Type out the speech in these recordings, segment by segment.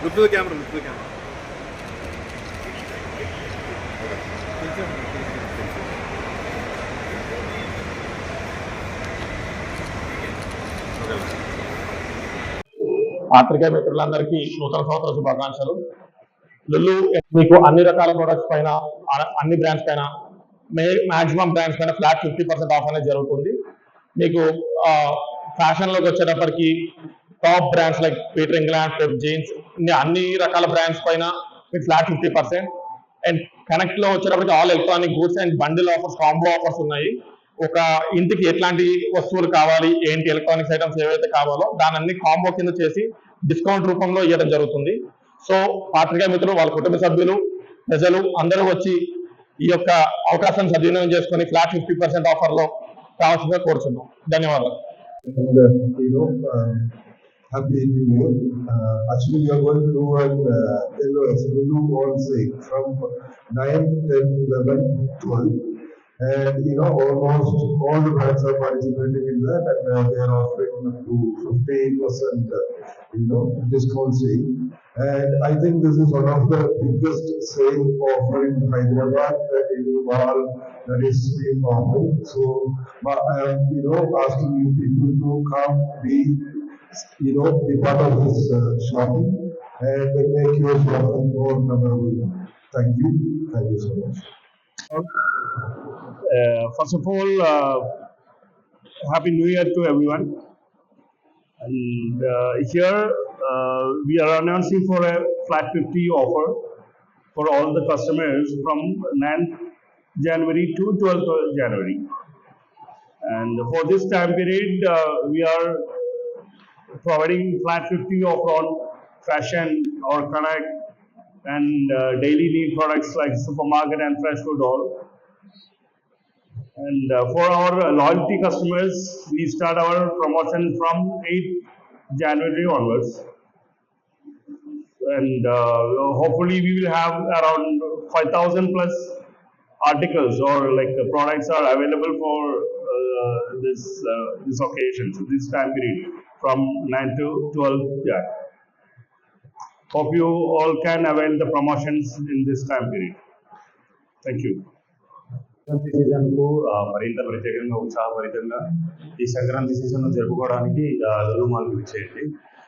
Look to the camera, look to the camera. పాత్రికేయ మిత్రులందరికీ నూతన సంవత్సర శుభాకాంక్షలు. లులు మీకు అన్ని రకాల ప్రొడక్ట్స్ పైన, అన్ని బ్రాండ్స్ పైన, మాక్సిమం బ్రాండ్స్ పైన ఫ్లాట్ 50% ఆఫ్ అనేది జరుగుతుంది. మీకు ఫ్యాషన్లోకి వచ్చేటప్పటికి top brands like Peter England, Pepe jeans, అన్ని రకాల బ్రాండ్స్ పైన మీకు ఫ్లాట్ 50%. అండ్ కనెక్ట్లో వచ్చేటప్పటికి all electronic goods and bundle offers, combo offers ఉన్నాయి. ఒక ఇంటికి ఎట్లాంటి వస్తువులు కావాలి, ఏంటి ఎలక్ట్రానిక్స్ ఐటమ్స్ ఏవైతే కావాలో దాని అన్ని కాంబో కింద చేసి డిస్కౌంట్ రూపంలో ఇవ్వడం జరుగుతుంది. సో పాత్రికేయ మిత్రులు, వాళ్ళ కుటుంబ సభ్యులు, ప్రజలు అందరూ వచ్చి ఈ యొక్క అవకాశాన్ని సద్వినియోగం చేసుకుని ఫ్లాట్ 50% ఆఫర్లో కావాల్సిందిగా కోరుతున్నాం. ధన్యవాదాలు. Happy New Year. Actually, we are going to do an Lulu on sale from 9th, 10th, 11th, 12th. And almost all the brands are participating in that, and they are offering up to 50% discount sale. And I think this is one of the biggest sale offer in Hyderabad that any mall that is being offered. So I am asking you people to come, be part of this shopping and make your shopping more memorable. Thank you so much. First of all, Happy New Year to everyone. And here we are announcing for a flat 50 offer for all the customers from 9th January to 12th January. And for this time period, we are providing flat 50 offer on fashion or connect and daily need products like supermarket and fresh food all. And for our loyalty customers, we start our promotion from 8th January onwards. And hopefully we will have around 5,000 plus articles or like products are available for this occasion, so this time period from 9th to 12th Jan. Hope you all can avail the promotions in this time period. Thank you. Season కు మరింత ప్రత్యేకంగా ఉత్సాహభరితంగా ఈ Sankranti season జరుపుకోవడానికి Lulu mall కి విచ్చేయండి.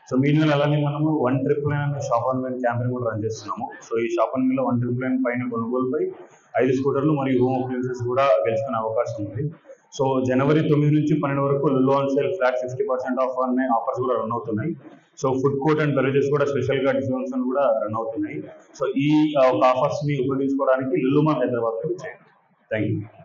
So మీన్వేల్ అలానే మనము 199 అనే shop on wine campaign కూడా రన్ చేస్తున్నాము. సో ఈ షాప్ ఆన్ వైన్ లో 199 పైన కొనుగోలుపై 5 స్కూటర్లు మరియు హోమ్ అప్లయన్సెస్ కూడా గెలుచుకునే అవకాశం ఉంది. సో జనవరి 9 నుంచి 12 వరకు Lulu on sale flat 50% of అనే ఆఫర్స్ కూడా రన్ అవుతున్నాయి. So food court and beverages కూడా స్పెషల్ గా డిస్కౌంట్స్ కూడా రన్ అవుతున్నాయి. సో ఈ ఆఫర్స్ ని ఉపయోగించుకోవడానికి లులు మాల్ హైదరాబాద్ కి విచ్చేయండి. Thank you.